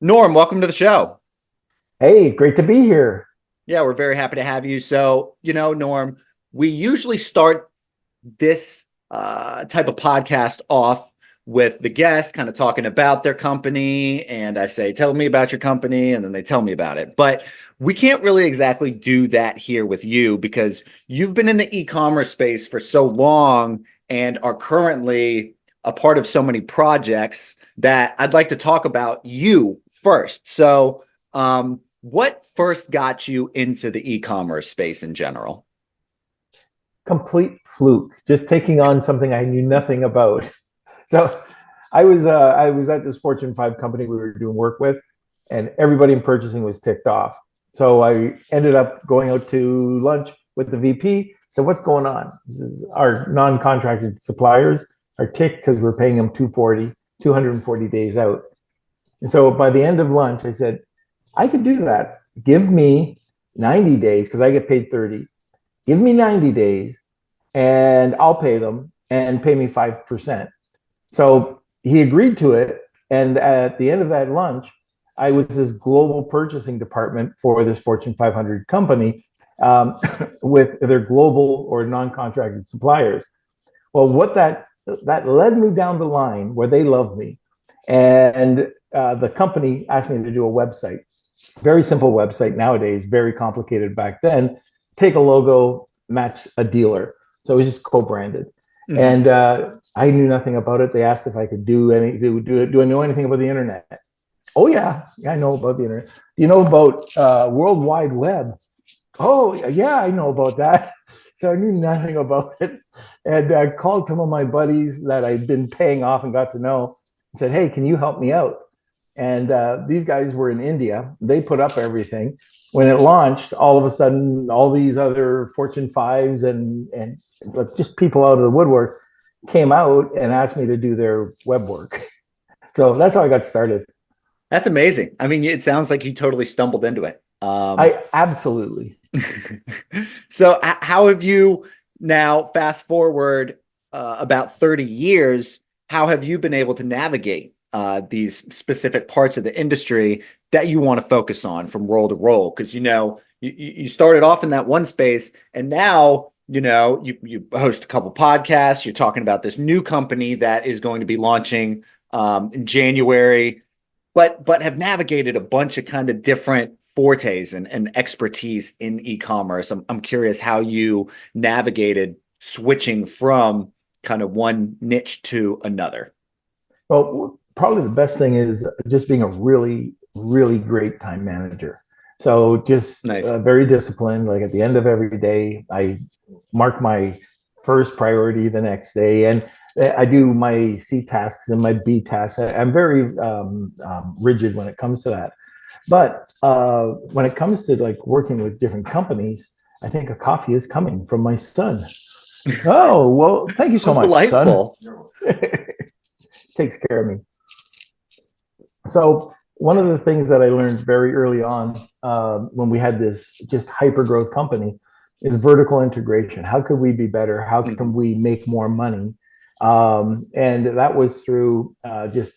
Norm, welcome to the show. Hey, great to be here. Yeah, we're very happy to have you. So, Norm, we usually start this type of podcast off with the guest kind of talking about their company. And I say, tell me about your company. And then they tell me about it. But we can't really exactly do that here with you because you've been in the e-commerce space for so long and are currently a part of so many projects that I'd like to talk about you first. So, what first got you into the e-commerce space in general? Complete fluke, just taking on something I knew nothing about. So I was at this Fortune 5 company we were doing work with, and everybody in purchasing was ticked off. So I ended up going out to lunch with the VP. So what's going on? This is our non-contracted suppliers are ticked because we're paying them 240 days out. And so by the end of lunch, I said, I could do that. Give me 90 days because I get paid 30. Give me 90 days and I'll pay them and pay me 5%. So he agreed to it. And at the end of that lunch, I was this global purchasing department for this Fortune 500 company with their global or non-contracted suppliers. Well, what that led me down the line where they love me. And the company asked me to do a website. Very simple website nowadays, very complicated back then. Take a logo, match a dealer. So it was just co-branded. Mm-hmm. And I knew nothing about it. They asked if I could do I know anything about the internet? Oh yeah, I know about the internet. Do you know about World Wide Web? Oh yeah, I know about that. So I knew nothing about it, and called some of my buddies that I'd been paying off and got to know, and said, "Hey, can you help me out?" And these guys were in India. They put up everything. When it launched, all of a sudden, all these other Fortune 5s and just people out of the woodwork came out and asked me to do their web work. So that's how I got started. That's amazing. I mean, it sounds like you totally stumbled into it. I absolutely. So how have you now, fast forward about 30 years, how have you been able to navigate these specific parts of the industry that you want to focus on from role to role? Because, you started off in that one space and now, you host a couple podcasts. You're talking about this new company that is going to be launching in January, but have navigated a bunch of kind of different fortes and expertise in e-commerce. I'm curious how you navigated switching from kind of one niche to another. Well, probably the best thing is just being a really, really great time manager. So just Nice. Very disciplined. Like at the end of every day, I mark my first priority the next day, and I do my C tasks and my B tasks. I'm very rigid when it comes to that. But when it comes to like working with different companies, I think a coffee is coming from my son. Oh, well, thank you so much, Delightful. son. Takes care of me. So one of the things that I learned very early on when we had this just hyper growth company is vertical integration. How could we be better? How can we make more money? And that was through just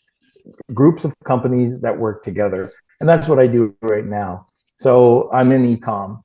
groups of companies that work together. And that's what I do right now. So I'm in e-com.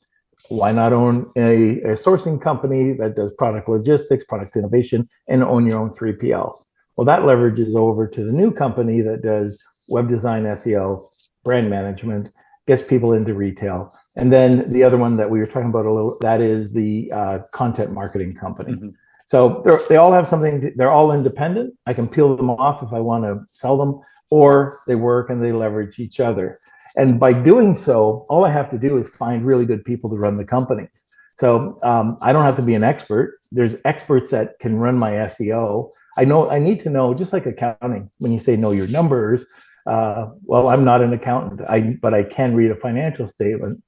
Why not own a sourcing company that does product logistics, product innovation, and own your own 3PL? Well, that leverages over to the new company that does web design, SEO, brand management, gets people into retail. And then the other one that we were talking about a little, that is the content marketing company. Mm-hmm. So they all have something, they're all independent. I can peel them off if I want to sell them, or they work and they leverage each other. And by doing so, all I have to do is find really good people to run the companies. So I don't have to be an expert. There's experts that can run my SEO. I need to know, just like accounting, when you say know your numbers, well, I'm not an accountant, but I can read a financial statement,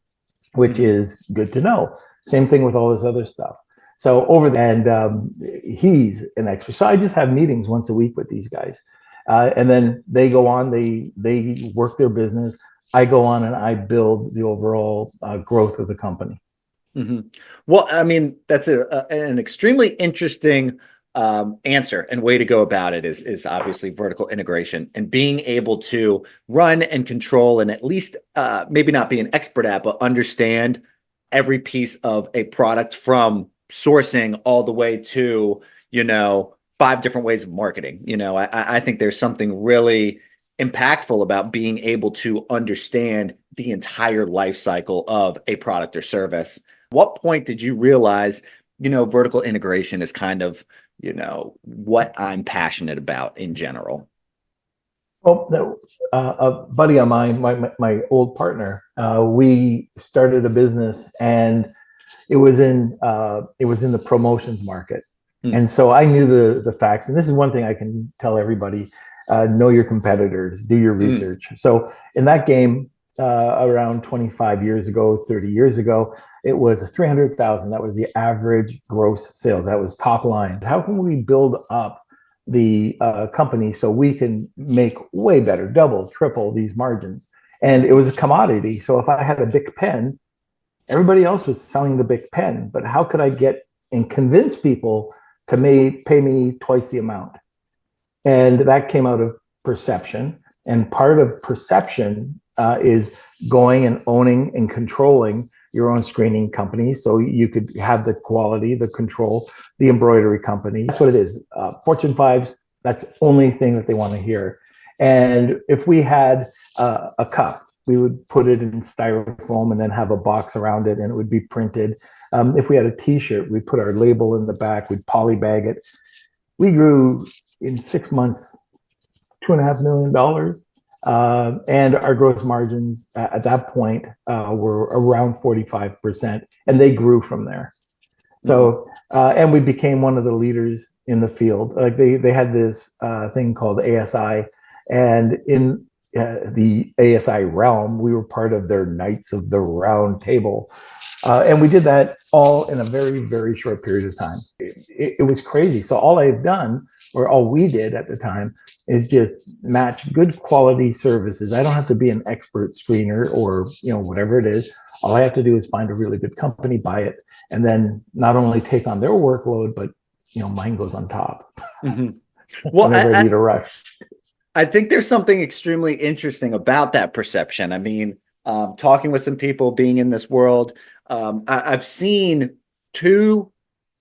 which is good to know. Same thing with all this other stuff. So he's an expert. So I just have meetings once a week with these guys. And then they go on, they work their business. I go on and I build the overall growth of the company. Mm-hmm. Well, I mean, that's an extremely interesting answer and way to go about it is obviously vertical integration and being able to run and control and at least maybe not be an expert at, but understand every piece of a product from sourcing all the way to, 5 different ways of marketing. I think there's something really impactful about being able to understand the entire life cycle of a product or service. What point did you realize, vertical integration is kind of, what I'm passionate about in general? Well, a buddy of mine, my old partner, we started a business, and it was in the promotions market, Hmm. and so I knew the facts. And this is one thing I can tell everybody: know your competitors, do your Hmm. research. So in that game, around 25 years ago, 30 years ago, it was 300,000. That was the average gross sales. That was top line. How can we build up the company so we can make way better, double, triple these margins? And it was a commodity. So if I had a big pen, everybody else was selling the big pen, but how could I get and convince people to pay me twice the amount? And that came out of perception. And part of perception is going and owning and controlling your own screening company, so you could have the quality, the control, the embroidery company. That's what it is. Fortune fives, that's the only thing that they want to hear. And if we had a cup, we would put it in styrofoam and then have a box around it, and it would be printed. If we had a T-shirt, we'd put our label in the back, we'd polybag it. We grew in 6 months $2.5 million, and our gross margins at that point were around 45%, and they grew from there. So, and we became one of the leaders in the field. Like they had this thing called ASI, and in the ASI realm, we were part of their Knights of the Round Table. And we did that all in a very, very short period of time. It was crazy. So all I've done, or all we did at the time, is just match good quality services. I don't have to be an expert screener or whatever it is. All I have to do is find a really good company, buy it, and then not only take on their workload, but mine goes on top. Hmm. Well, Whenever I need a rush. I think there's something extremely interesting about that perception. I mean, talking with some people, being in this world, I've seen two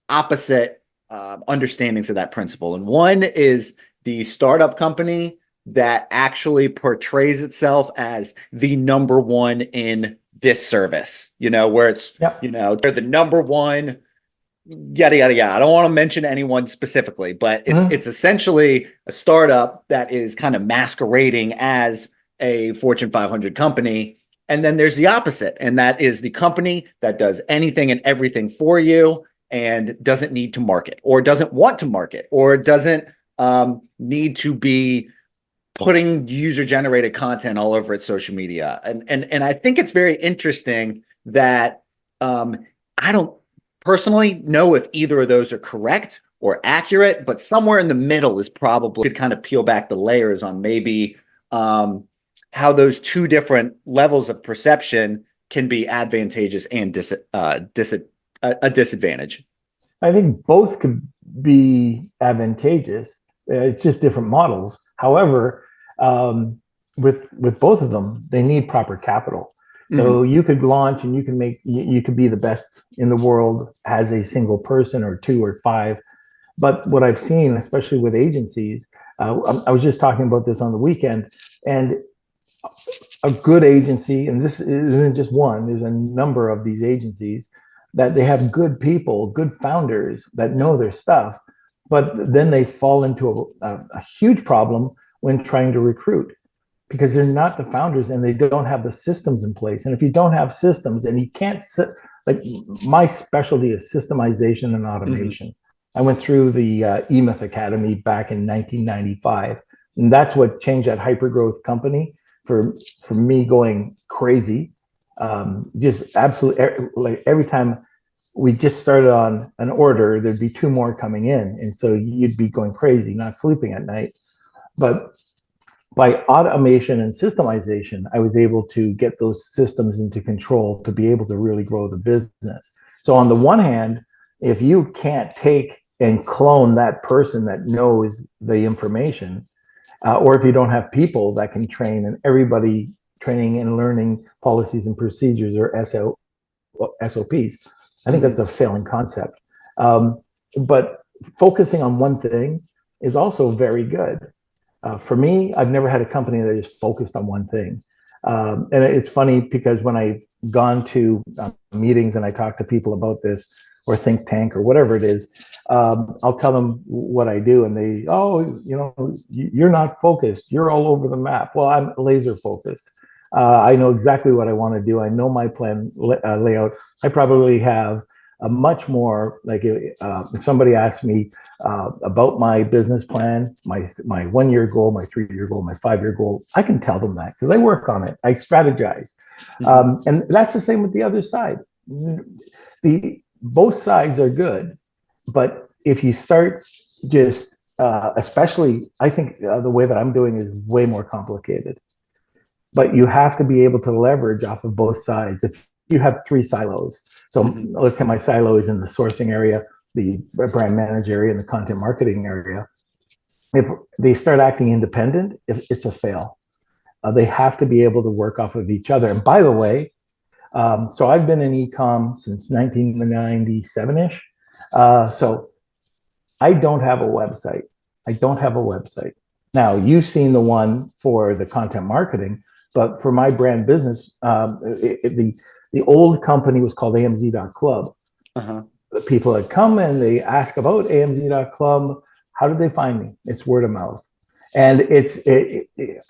opposite understandings of that principle. And one is the startup company that actually portrays itself as the number one in this service, where it's, Yep. they're the number one, yada, yada, yada. I don't want to mention anyone specifically, but it's essentially a startup that is kind of masquerading as a Fortune 500 company. And then there's the opposite, and that is the company that does anything and everything for you and doesn't need to market or doesn't want to market or doesn't need to be putting user-generated content all over its social media. And I think it's very interesting that I don't personally know if either of those are correct or accurate, but somewhere in the middle is probably could kind of peel back the layers on maybe how those two different levels of perception can be advantageous and a disadvantage. I think both could be advantageous. It's just different models. However, with both of them, they need proper capital. So you could launch and you could be the best in the world as a single person or two or five. But what I've seen, especially with agencies, I was just talking about this on the weekend, and a good agency, and this isn't just one, there's a number of these agencies that they have good people, good founders that know their stuff, but then they fall into a huge problem when trying to recruit, because they're not the founders and they don't have the systems in place. And if you don't have systems, and you can't like, my specialty is systemization and automation. I went through the eMyth Academy back in 1995, and that's what changed that hypergrowth company for me going crazy. Just absolutely, like every time we just started on an order, there'd be two more coming in, and so you'd be going crazy, not sleeping at night. But by automation and systemization, I was able to get those systems into control to be able to really grow the business. So on the one hand, if you can't take and clone that person that knows the information, or if you don't have people that can train, and everybody training and learning policies and procedures, or SOPs, I think that's a failing concept. But focusing on one thing is also very good. For me, I've never had a company that is focused on one thing. And it's funny because when I've gone to meetings and I talk to people about this, or think tank or whatever it is, I'll tell them what I do, and they, oh, you're not focused. You're all over the map. Well, I'm laser focused. I know exactly what I want to do. I know my plan layout. I probably have a much more, like, if somebody asks me about my business plan, my 1 year goal, my 3 year goal, my 5 year goal, I can tell them that because I work on it. I strategize. And that's the same with the other side. Both sides are good, but if you start just, especially, I think the way that I'm doing is way more complicated. But you have to be able to leverage off of both sides. If you have three silos, so let's say my silo is in the sourcing area, the brand manager area, and the content marketing area. If they start acting independent, it's a fail. They have to be able to work off of each other. And by the way, so I've been in e-com since 1997-ish. So I don't have a website. Now, you've seen the one for the content marketing, but for my brand business, the old company was called AMZ.club. The people that come and they ask about AMZ.club, how did they find me? It's word of mouth. And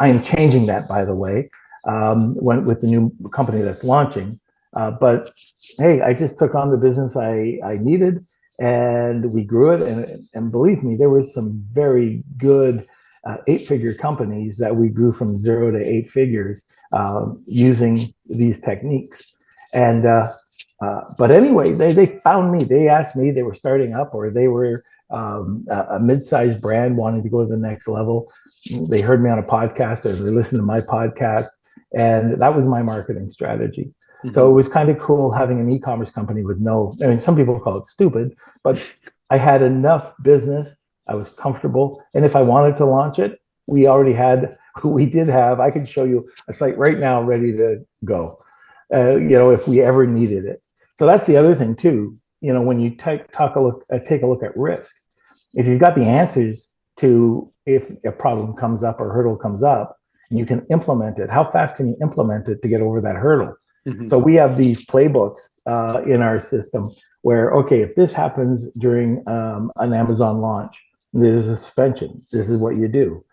I am changing that, by the way, with the new company that's launching. But hey, I just took on the business I needed, and we grew it. And believe me, there was some very good 8-figure companies that we grew from 0 to 8 figures using these techniques. And but anyway, they found me. They asked me. They were starting up, or they were a mid-sized brand wanting to go to the next level. They heard me on a podcast, or they listened to my podcast, and that was my marketing strategy. So it was kind of cool having an e-commerce company with some people call it stupid, but I had enough business. I was comfortable. And if I wanted to launch it, we did have, I can show you a site right now ready to go, if we ever needed it. So that's the other thing too. When you take a look at risk, if you've got the answers to, if a problem comes up or hurdle comes up, and you can implement it, how fast can you implement it to get over that hurdle? So we have these playbooks in our system where, okay, if this happens during an Amazon launch, there's a suspension. This is what you do.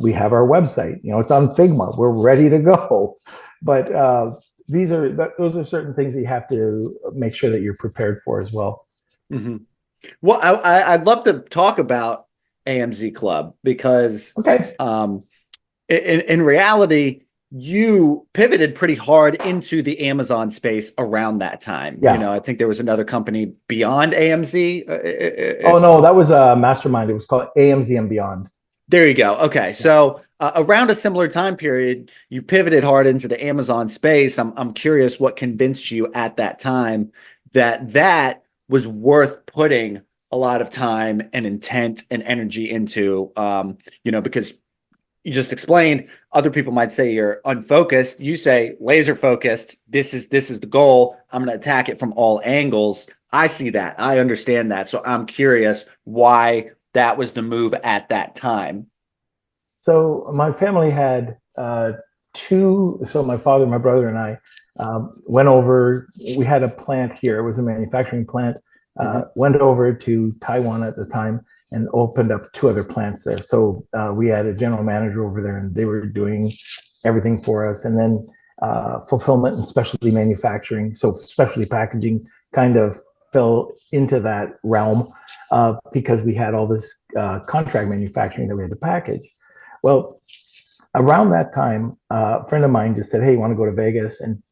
We have our website. It's on Figma. We're ready to go. But those are certain things that you have to make sure that you're prepared for as well. Well, I'd love to talk about AMZ Club because in reality, you pivoted pretty hard into the Amazon space around that time. I think there was another company beyond AMZ. Oh no, that was a mastermind. It was called AMZ and Beyond. There you go. Okay, so around a similar time period, you pivoted hard into the Amazon space. I'm curious what convinced you at that time that was worth putting a lot of time and intent and energy into. Because you just explained, other people might say you're unfocused. You say laser focused. This is the goal. I'm going to attack it from all angles. I see that. I understand that. So I'm curious why that was the move at that time. So my family had so my father, my brother, and I went over. We had a plant here. It was a manufacturing plant. Went over to Taiwan at the time and opened up 2 other plants there. So we had a general manager over there, and they were doing everything for us. And then fulfillment and specialty manufacturing. So specialty packaging kind of fell into that realm because we had all this contract manufacturing that we had to package. Well, around that time, a friend of mine just said, "Hey, you want to go to Vegas?" And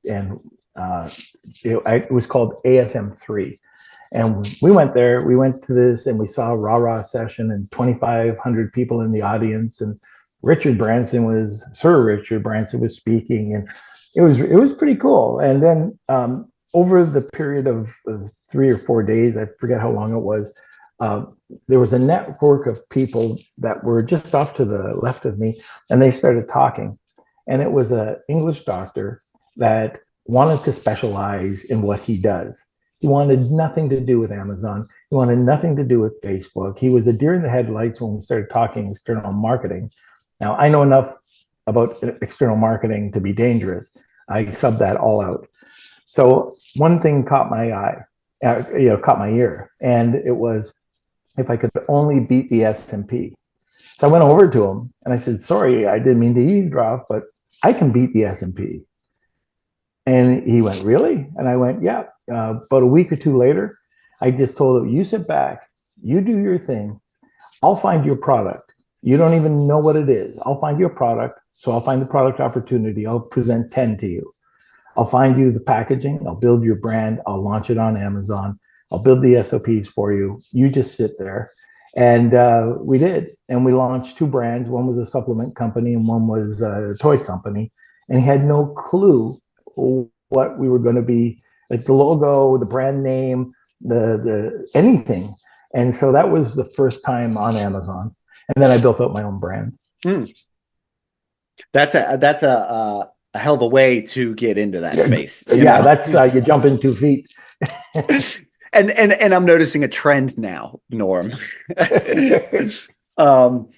it was called ASM3. And we went there, we went to this, and we saw a rah-rah session and 2,500 people in the audience. And Sir Richard Branson was speaking, and it was pretty cool. And then over the period of 3 or 4 days, I forget how long it was, uh, there was a network of people that were just off to the left of me, and they started talking. And it was an English doctor that wanted to specialize in what he does. He wanted nothing to do with Amazon. He wanted nothing to do with Facebook. He was a deer in the headlights when we started talking external marketing. Now, I know enough about external marketing to be dangerous. I sub that all out. So one thing caught my eye, caught my ear, and it was if I could only beat the S&P. So I went over to him and I said, "Sorry, I didn't mean to eavesdrop, but I can beat the S&P." And he went, "Really?" And I went, "Yeah." About a week or two later, I just told him, "You sit back, you do your thing. I'll find your product. You don't even know what it is. I'll find your product. So I'll find the product opportunity. I'll present 10 to you. I'll find you the packaging. I'll build your brand. I'll launch it on Amazon. I'll build the SOPs for you. You just sit there." And we did. And we launched two brands. One was a supplement company and one was a toy company. And he had no clue what we were going to be, like the logo, the brand name, the anything. And so that was the first time on Amazon. And then I built out my own brand. Mm. That's a hell of a way to get into that space. Yeah, that's you jump in 2 feet. And I'm noticing a trend now, Norm. um,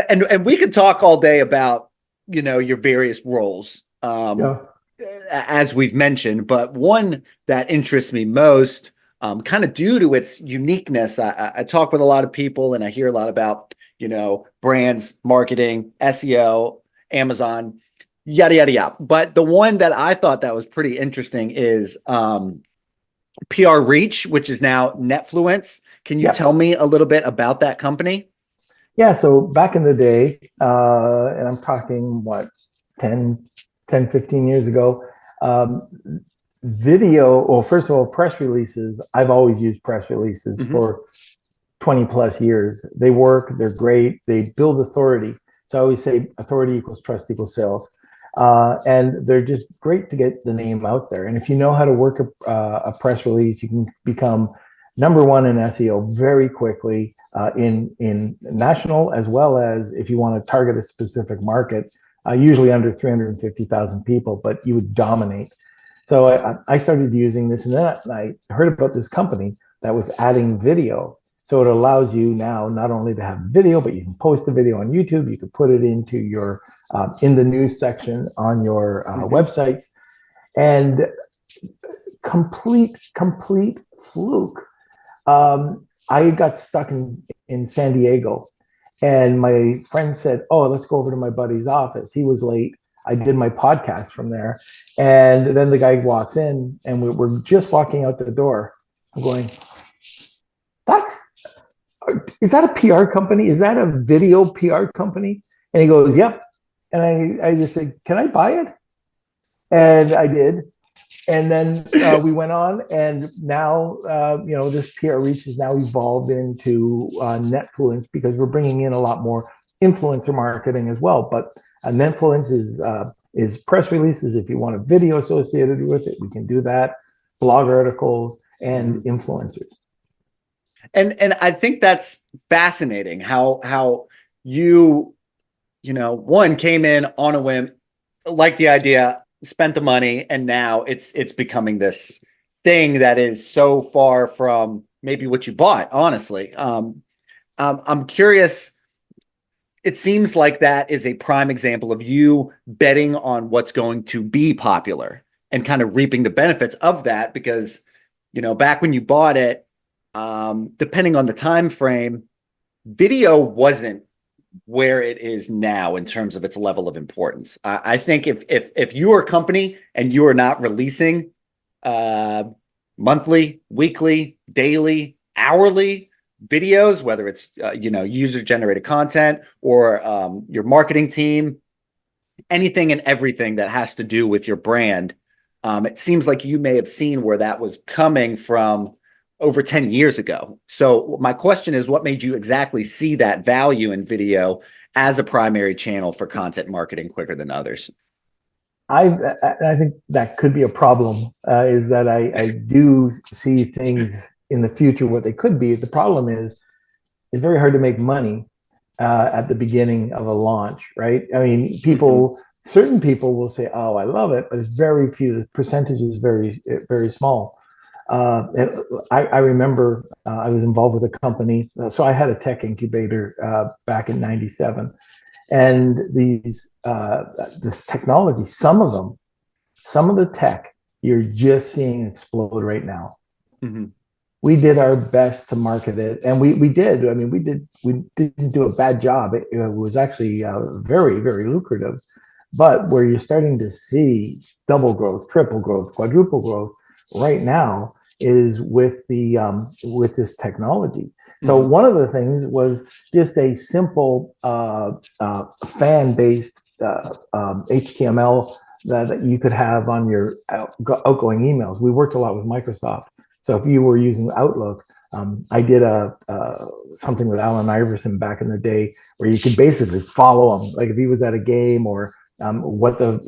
and we could talk all day about, your various roles, Yeah. as we've mentioned, but one that interests me most, kind of due to its uniqueness. I talk with a lot of people and I hear a lot about, brands, marketing, SEO, Amazon, yada, yada, yada. But the one that I thought that was pretty interesting is, PR Reach, which is now Netfluence. Can you tell me a little bit about that company? Yeah, so back in the day, and I'm talking, 15 years ago, video, well, first of all, press releases, I've always used press releases for 20 plus years. They work, they're great, they build authority. So I always say authority equals trust equals sales. And they're just great to get the name out there. And if you know how to work a press release, you can become number one in SEO very quickly, in national, as well as if you want to target a specific market, usually under 350,000 people, but you would dominate. So I started using this, and then I heard about this company that was adding video. So it allows you now not only to have video, but you can post the video on YouTube. You can put it into your in the news section on your websites, and complete fluke. I got stuck in San Diego, and my friend said, "Oh, let's go over to my buddy's office." He was late. I did my podcast from there, and then the guy walks in, and we're just walking out the door. I'm going, is that a PR company? Is that a video PR company? And he goes, "Yep." And I just said, "Can I buy it?" And I did. And then we went on, and now this PR Reach has now evolved into Netfluence, because we're bringing in a lot more influencer marketing as well. But Netfluence is press releases. If you want a video associated with it, we can do that. Blog articles and influencers. And I think that's fascinating how you one came in on a whim, liked the idea, spent the money, and now it's becoming this thing that is so far from maybe what you bought, honestly. I'm curious. It seems like that is a prime example of you betting on what's going to be popular and kind of reaping the benefits of that, because back when you bought it, depending on the time frame, video wasn't where it is now in terms of its level of importance. I think if you are a company and you are not releasing monthly, weekly, daily, hourly videos, whether it's user generated content or your marketing team, anything and everything that has to do with your brand, it seems like you may have seen where that was coming from over 10 years ago. So my question is, what made you exactly see that value in video as a primary channel for content marketing quicker than others? I think that could be a problem, is that I do see things in the future what they could be. The problem is it's very hard to make money at the beginning of a launch, right? I mean, certain people will say, "Oh, I love it," but it's very few. The percentage is very small. I remember I was involved with a company, so I had a tech incubator back in '97, and this technology, some of the tech you're just seeing explode right now. Mm-hmm. We did our best to market it, and we did. I mean, we didn't do a bad job. It was actually very lucrative. But where you're starting to see double growth, triple growth, quadruple growth right now is with this technology. So one of the things was just a simple fan based HTML that you could have on your outgoing emails. We worked a lot with Microsoft. So if you were using Outlook, I did something with Allen Iverson back in the day where you could basically follow him, like if he was at a game or what the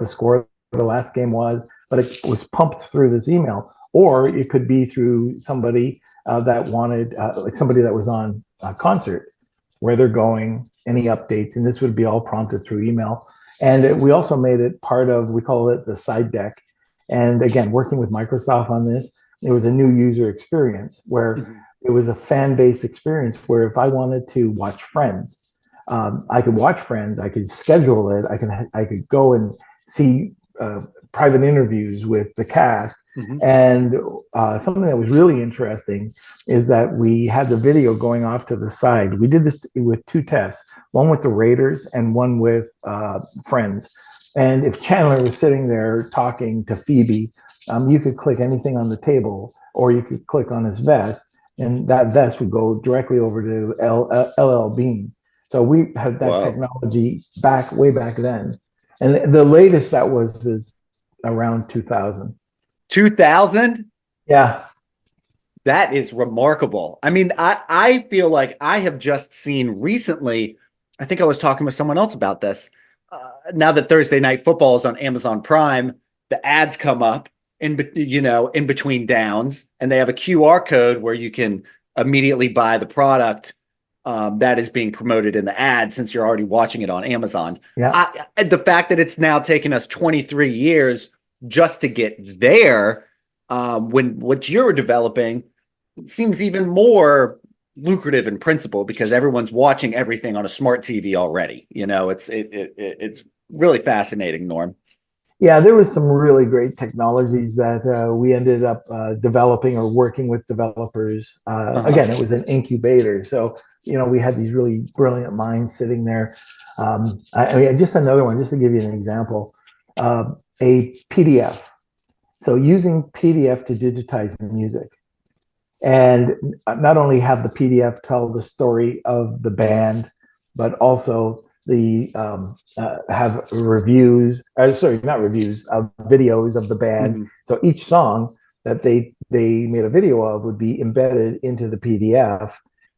score of the last game was, but it was pumped through this email, or it could be through somebody that wanted, like somebody that was on a concert, where they're going, any updates, and this would be all prompted through email. And we also made it part of, we call it the side deck. And again, working with Microsoft on this, it was a new user experience where it was a fan-based experience where if I wanted to watch Friends, I could watch Friends, I could schedule it, I could go and see private interviews with the cast. And something that was really interesting is that we had the video going off to the side. We did this with two tests, one with the Raiders and one with Friends. And if Chandler was sitting there talking to Phoebe, you could click anything on the table, or you could click on his vest, and that vest would go directly over to LL Bean. So we had that technology way back then. And the latest that was around 2000. 2000? Yeah. That is remarkable. I mean, I feel like I have just seen recently, I think I was talking with someone else about this. Now that Thursday Night Football is on Amazon Prime, the ads come up in between downs, and they have a QR code where you can immediately buy the product that is being promoted in the ad since you're already watching it on Amazon. Yeah. The fact that it's now taken us 23 years just to get there, when what you're developing seems even more lucrative in principle because everyone's watching everything on a smart TV already. It's really fascinating, Norm. Yeah, there was some really great technologies that we ended up developing or working with developers. Again, it was an incubator, so we had these really brilliant minds sitting there. I mean, just another one, just to give you an example, a PDF. So using PDF to digitize music, and not only have the PDF tell the story of the band, but also the have reviews, not reviews, videos of the band. So each song that they made a video of would be embedded into the PDF.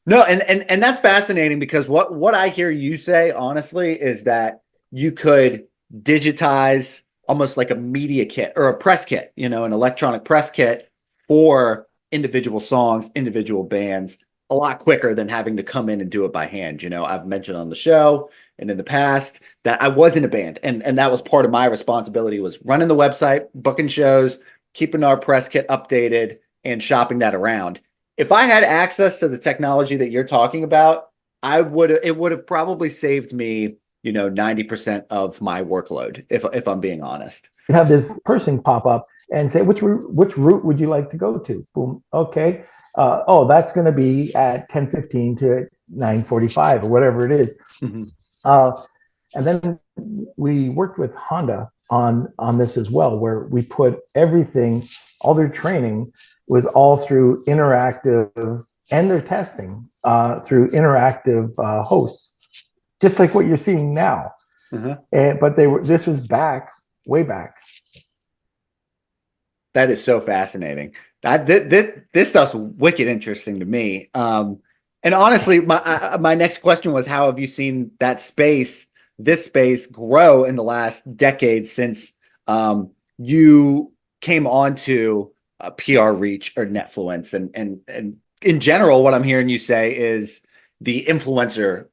No, and that's fascinating because what I hear you say, honestly, is that you could digitize almost like a media kit or a press kit, an electronic press kit for individual songs, individual bands, a lot quicker than having to come in and do it by hand. I've mentioned on the show and in the past that I was in a band, and that was part of my responsibility, was running the website, booking shows, keeping our press kit updated, and shopping that around. If I had access to the technology that you're talking about, it would have probably saved me, 90% of my workload, if I'm being honest. You have this person pop up and say, which route would you like to go to? Boom. Okay. That's going to be at 10:15 to 9:45 or whatever it is. And then we worked with Honda on this as well, where we put everything, all their training was all through interactive, and their testing through interactive hosts, just like what you're seeing now. But this was way back. That is so fascinating. This stuff's wicked interesting to me. And honestly, my next question was, how have you seen this space grow in the last decade since you came onto PR reach or Netfluence, and in general, what I'm hearing you say is the influencer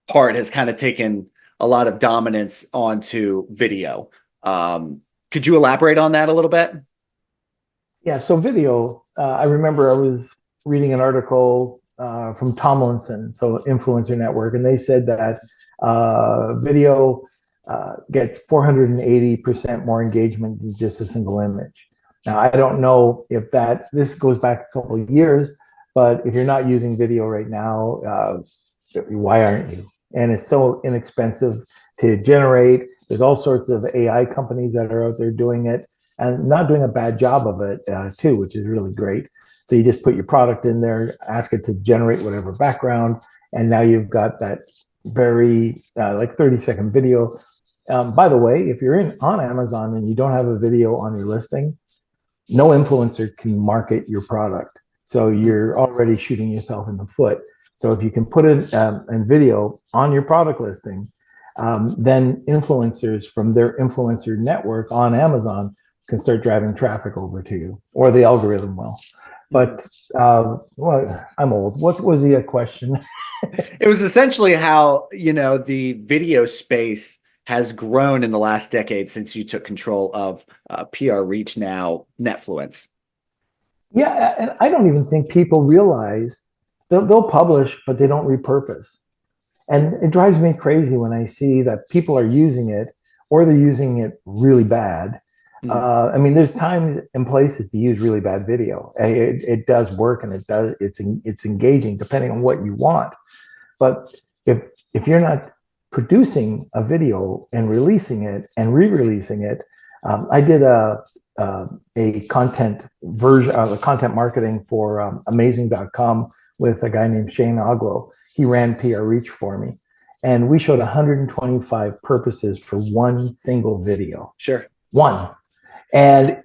part has kind of taken a lot of dominance onto video. Could you elaborate on that a little bit? Yeah, so video, I remember I was reading an article from Tomlinson, so Influencer Network, and they said that video gets 480% more engagement than just a single image. Now, I don't know if this goes back a couple of years, but if you're not using video right now, why aren't you? And it's so inexpensive to generate. There's all sorts of AI companies that are out there doing it and not doing a bad job of it too, which is really great. So you just put your product in there, ask it to generate whatever background, and now you've got that very like 30-second video. By the way, if you're on Amazon and you don't have a video on your listing, no influencer can market your product. So you're already shooting yourself in the foot. So if you can put it in video on your product listing, then influencers from their influencer network on Amazon can start driving traffic over to you, or the algorithm will. But well, I'm old. What was the question? It was essentially how, the video space has grown in the last decade since you took control of PR Reach, now Netfluence. Yeah, and I don't even think people realize they'll publish, but they don't repurpose. And it drives me crazy when I see that people are using it or they're using it really bad. I mean, there's times and places to use really bad video. It does work, and it's engaging depending on what you want. But if you're not producing a video and releasing it and re-releasing it, I did a content version of content marketing for amazing.com with a guy named Shane Oglow. He ran PR Reach for me, and we showed 125 purposes for one single video. Sure. One. And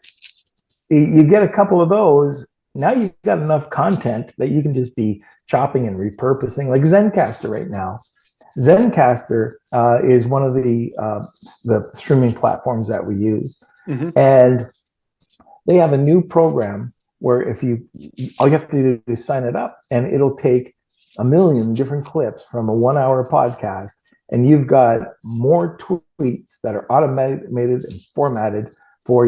you get a couple of those, now you've got enough content that you can just be chopping and repurposing, like Zencastr right now. Zencastr is one of the streaming platforms that we use. And they have a new program where all you have to do is sign it up, and it'll take 1 million different clips from a 1-hour podcast, and you've got more tweets that are automated and formatted for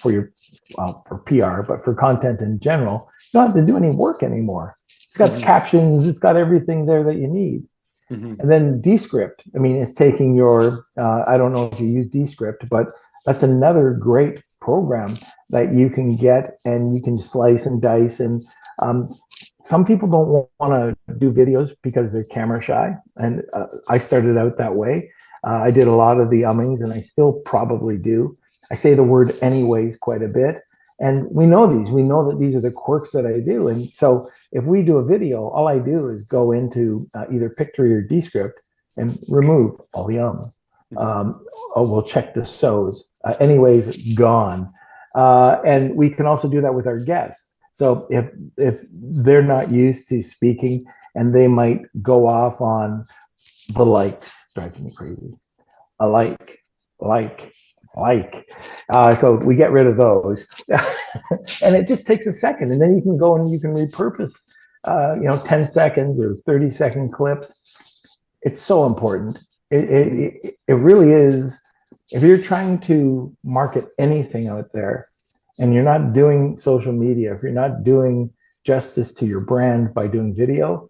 for PR, but for content in general. You don't have to do any work anymore. It's got captions, it's got everything there that you need. And then Descript, I mean, it's taking your, I don't know if you use Descript, but that's another great program that you can get, and you can slice and dice. And some people don't want to do videos because they're camera shy. And I started out that way. I did a lot of the ummings, and I still probably do. I say the word anyways quite a bit. And we know that these are the quirks that I do. And so if we do a video, all I do is go into either Pictory or Descript and remove all the we'll check the so's. Anyways, gone. And we can also do that with our guests. So if they're not used to speaking, and they might go off on the likes, driving me crazy. A like. So we get rid of those. And it just takes a second, and then you can go and you can repurpose 10 seconds or 30-second clips. It's so important. It really is. If you're trying to market anything out there and you're not doing social media, if you're not doing justice to your brand by doing video,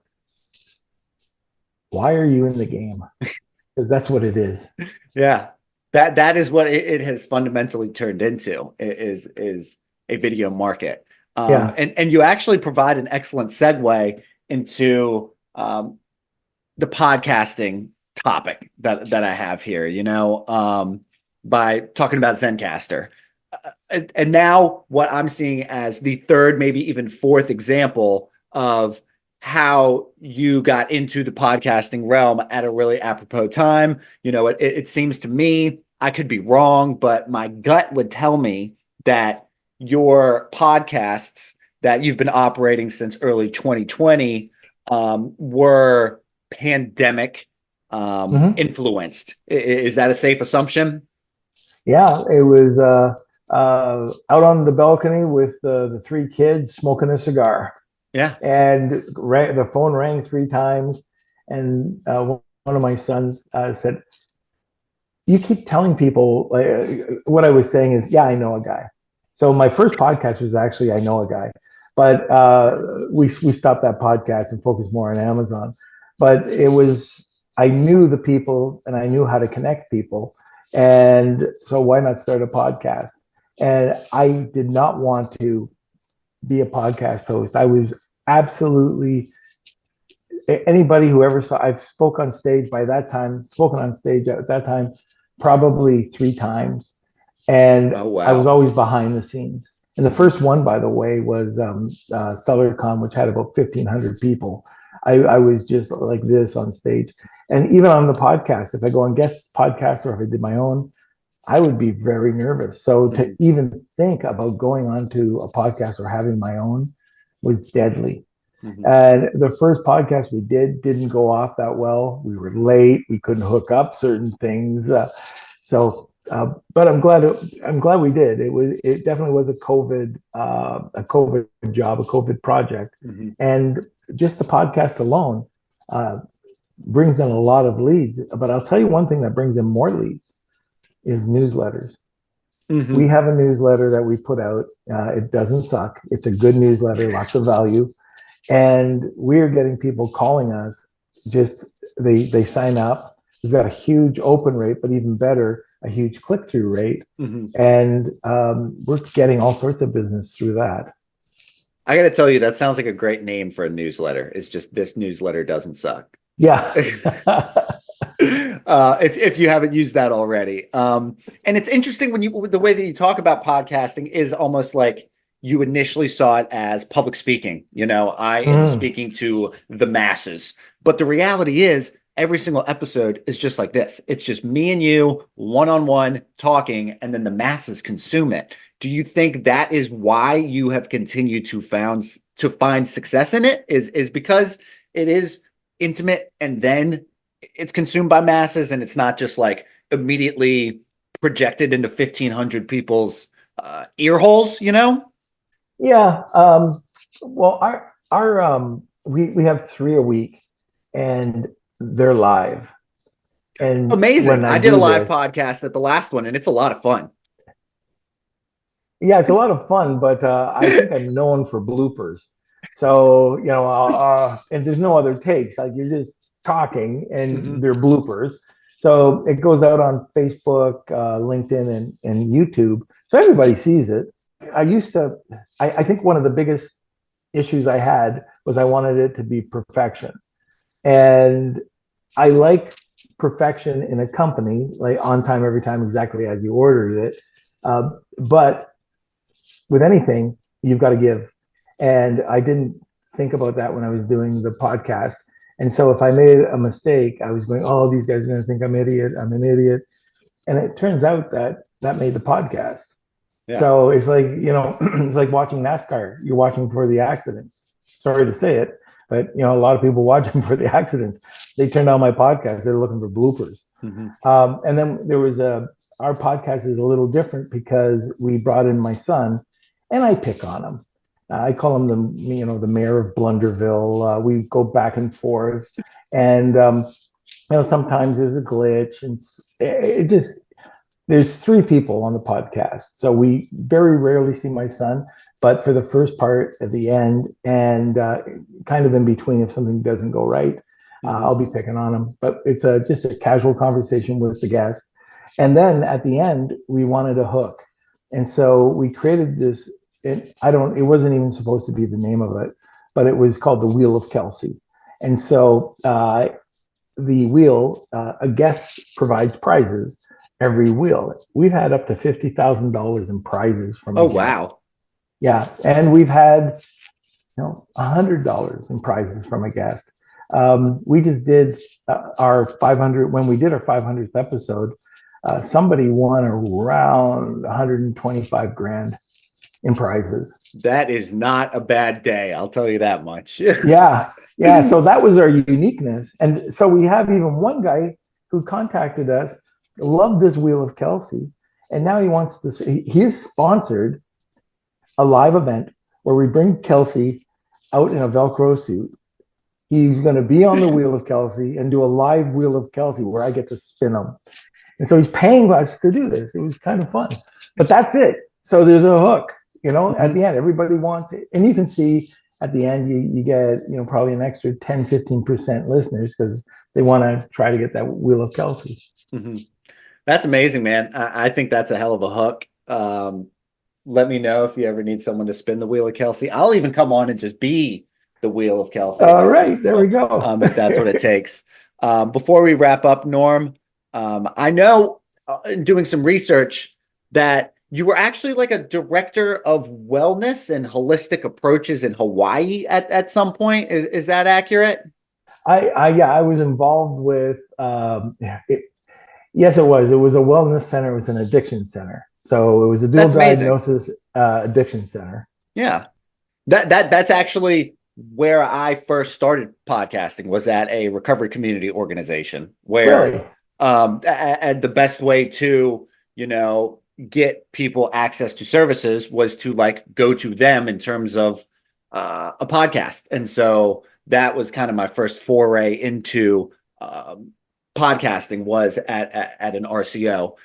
why are you in the game? Because that's what it is. Yeah, that is what it has fundamentally turned into, is a video market. And you actually provide an excellent segue into the podcasting topic that I have here, by talking about Zencastr. And now what I'm seeing as the third, maybe even fourth example of how you got into the podcasting realm at a really apropos time. It seems to me, I could be wrong, but my gut would tell me that your podcasts that you've been operating since early 2020 were pandemic influenced. Is that a safe assumption? Yeah, it was out on the balcony with the three kids smoking a cigar. Yeah. And the phone rang three times. And one of my sons said, you keep telling people, like, what I was saying is, yeah, I know a guy. So my first podcast was actually I know a guy, but we stopped that podcast and focused more on Amazon. But it was, I knew the people and I knew how to connect people, and so why not start a podcast? And I did not want to be a podcast host. I was absolutely, anybody who ever saw, I've spoken on stage at that time probably three times, and Oh, I was wow. always behind the scenes. And the first one, by the way, was SellerCon, which had about 1,500 people. I was just like this on stage. And even on the podcast, if I go on guest podcast or if I did my own, I would be very nervous. So to Mhm. even think about going onto a podcast or having my own was deadly. Mhm. And the first podcast we didn't go off that well. We were late. We couldn't hook up certain things. But I'm glad we did. It definitely was a COVID job, a COVID project, Mhm. and just the podcast alone uh, brings in a lot of leads. But I'll tell you one thing that brings in more leads is newsletters. We Mhm. have a newsletter that we put out. It doesn't suck. It's a good newsletter, lots of value, and we're getting people calling us. Just they sign up. We've got a huge open rate, but even better, a huge click through rate, Mhm. and we're getting all sorts of business through that. I got to tell you, that sounds like a great name for a newsletter. It's just this newsletter doesn't suck. Yeah. If you haven't used that already. And it's interesting when the way that you talk about podcasting is almost like you initially saw it as public speaking. I am Mm. speaking to the masses, but the reality is every single episode is just like this. It's just me and you one-on-one talking, and then the masses consume it. Do you think that is why you have continued to find success in it? Is because it is intimate, and then it's consumed by masses, and it's not just like immediately projected into 1,500 people's ear holes? Yeah. Well, we have three a week, and they're live. And Amazing. when I I did a do live this, podcast at the last one, and it's a lot of fun. yeah, it's a lot of fun, but I think I'm known for bloopers. So, and there's no other takes. Like you're just talking and Mhm. they're bloopers. So it goes out on Facebook, LinkedIn, and YouTube. So everybody sees it. I used to, I think one of the biggest issues I had was I wanted it to be perfection. And I like perfection in a company, like on time, every time, exactly as you ordered it. But with anything, you've got to give. And I didn't think about that when I was doing the podcast. And so if I made a mistake, I was going, oh, these guys are going to think I'm idiot. I'm an idiot. And it turns out that that made the podcast. Yeah. So it's like, it's like watching NASCAR. You're watching for the accidents. Sorry to say it, but a lot of people watching for the accidents. They turned on my podcast. They're looking for bloopers. Mhm. And then there was our podcast is a little different because we brought in my son, and I pick on him. I call him the mayor of Blunderville. We go back and forth, and sometimes there's a glitch, and it just there's three people on the podcast, so we very rarely see my son. But for the first part, at the end, and kind of in between, if something doesn't go right, Mhm. I'll be picking on him. But it's just a casual conversation with the guest. And then at the end, we wanted a hook. And so we created this. It wasn't even supposed to be the name of it, but it was called the Wheel of Kelsey. And so the wheel, a guest provides prizes every wheel. We've had up to $50,000 in prizes from a Oh, guest. wow. Yeah. And we've had, $100 in prizes from a guest. We just did our 500, when we did our 500th episode, somebody won around 125 grand in prizes. That is not a bad day. I'll tell you that much. Yeah. Yeah. So that was our uniqueness. And so we have even one guy who contacted us, loved this Wheel of Kelsey. And now he wants to, he has sponsored a live event where we bring Kelsey out in a Velcro suit. He's going to be on the wheel of Kelsey and do a live wheel of Kelsey where I get to spin him. And so he's paying us to do this. It was kind of fun, but that's it. So there's a hook, at the end, everybody wants it. And you can see at the end, you get, probably an extra 10, 15% listeners because they want to try to get that wheel of Kelsey. Mm-hmm. That's amazing, man. I think that's a hell of a hook. Let me know if you ever need someone to spin the wheel of Kelsey. I'll even come on and just be the wheel of Kelsey. All right, there we go. If that's what it takes. Before we wrap up, Norm, I know doing some research that you were actually like a director of wellness and holistic approaches in Hawaii at some point. Is that accurate? I was involved with, yes, it was. It was a wellness center. It was an addiction center. So it was a dual diagnosis addiction center. Yeah. That's actually where I first started podcasting, was at a recovery community organization where really? And the best way to, get people access to services was to like go to them in terms of a podcast. And so that was kind of my first foray into podcasting, was at an RCO.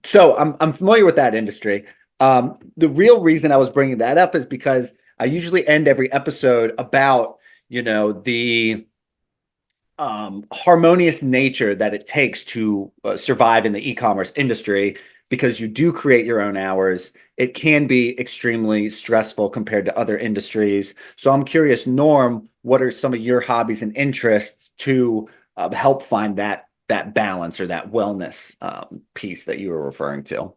So I'm familiar with that industry. The real reason I was bringing that up is because I usually end every episode about, the harmonious nature that it takes to survive in the e-commerce industry, because you do create your own hours. It can be extremely stressful compared to other industries. So I'm curious, Norm, what are some of your hobbies and interests to help find that balance or that wellness piece that you were referring to?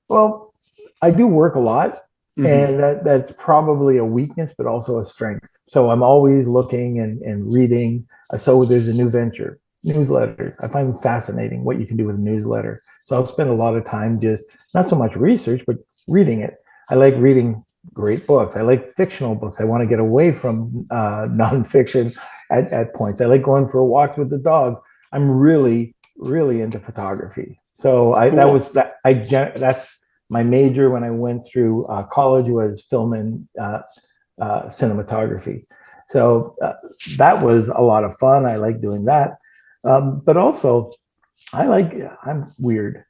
Well, I do work a lot. Mm-hmm. And that's probably a weakness, but also a strength. So I'm always looking and reading. So there's a new venture, newsletters. I find fascinating what you can do with a newsletter. So I'll spend a lot of time just not so much research, but reading it. I like reading great books. I like fictional books. I want to get away from nonfiction at points. I like going for walks with the dog. I'm really, really into photography. So cool. That's my major when I went through college, was film and cinematography. So that was a lot of fun. I like doing that. But also, I'm weird.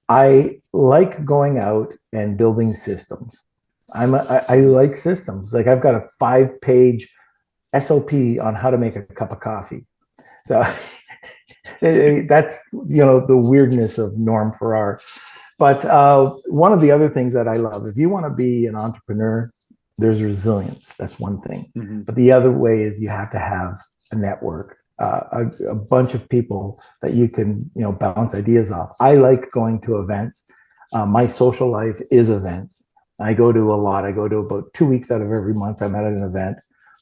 I like going out and building systems. I like systems. Like I've got a 5-page SOP on how to make a cup of coffee. So that's, the weirdness of Norm Farrar. But one of the other things that I love, if you want to be an entrepreneur, there's resilience. That's one thing. Mm-hmm. But the other way is you have to have a network, a bunch of people that you can, bounce ideas off. I like going to events. My social life is events. I go to a lot. I go to about 2 weeks out of every month. I'm at an event.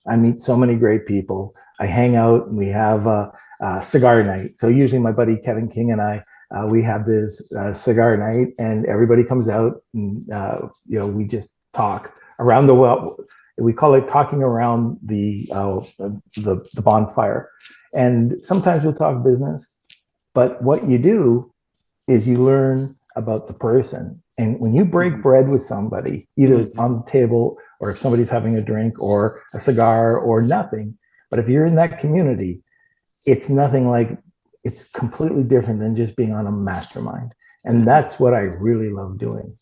I meet so many great people. I hang out and we have a cigar night. So usually my buddy Kevin King and I, we have this cigar night, and everybody comes out and we just talk around the well. We call it talking around the bonfire. And sometimes we'll talk business, but what you do is you learn about the person. And when you break bread with somebody, either it's on the table or if somebody's having a drink or a cigar or nothing, but if you're in that community, it's nothing like, it's completely different than just being on a mastermind. And that's what I really love doing.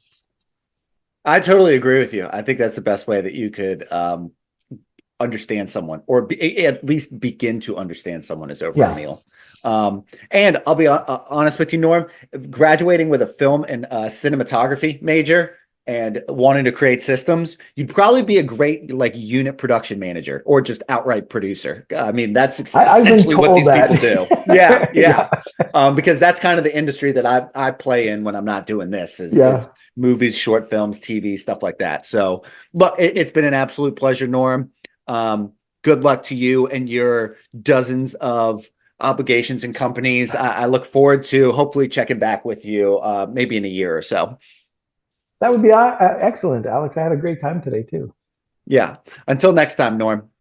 I totally agree with you. I think that's the best way that you could understand someone, or at least begin to understand someone, is over a meal. And I'll be honest with you, Norm, graduating with a film and cinematography major and wanting to create systems, you'd probably be a great unit production manager or just outright producer. I mean, that's essentially what these people do. Yeah. Because that's kind of the industry that I play in when I'm not doing this, is movies, short films, TV, stuff like that. So, but it's been an absolute pleasure, Norm. Good luck to you and your dozens of obligations and companies. I look forward to hopefully checking back with you maybe in a year or so. That would be excellent, Alex. I had a great time today too. Yeah. Until next time, Norm.